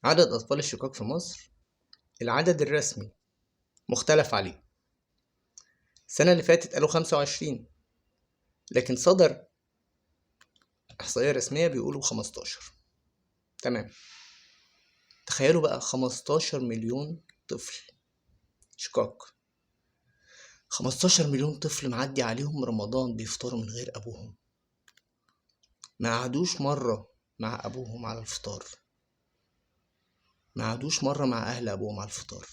عدد أطفال الشقاق في مصر، العدد الرسمي مختلف عليه. السنة اللي فاتت قالوا 25، لكن صدر إحصائية رسمية بيقولوا 15. تمام. تخيلوا بقى 15 مليون طفل شقاق، 15 مليون طفل معدي عليهم رمضان بيفطروا من غير أبوهم، ما قعدوش مرة مع أبوهم على الفطار، ما قعدوش مرة مع أهل أبوهم على الفطار.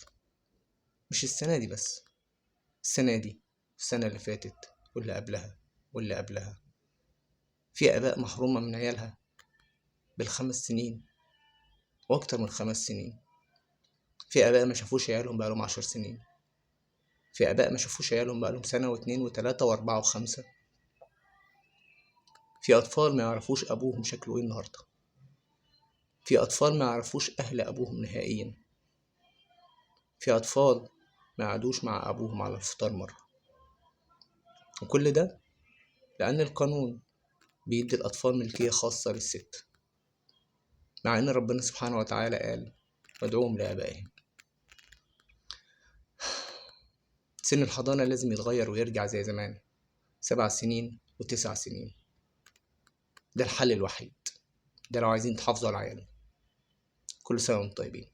مش السنة دي بس، السنة دي، السنة اللي فاتت، واللي قبلها، واللي قبلها. في آباء محرومة من عيالها بال5 سنين وأكتر من 5 سنين. في آباء ما شافوش عيالهم بقالهم 10 سنين. في آباء ما شافوش عيالهم بقالهم سنة و2 و3 و4 و5. في أطفال ما يعرفوش أبوهم شكله إيه النهاردة. في أطفال ما يعرفوش أهل أبوهم نهائيا. في أطفال ما قعدوش مع أبوهم على الفطار مرة. وكل ده لأن القانون بيدي الأطفال ملكية خاصة للست، مع إن ربنا سبحانه وتعالى قال وادعوهم لآبائهم. سن الحضانة لازم يتغير ويرجع زي زمان، 7 سنين و9 سنين. ده الحل الوحيد، ده لو عايزين تحافظوا على عيالنا. كل سنة وانتم طيبين.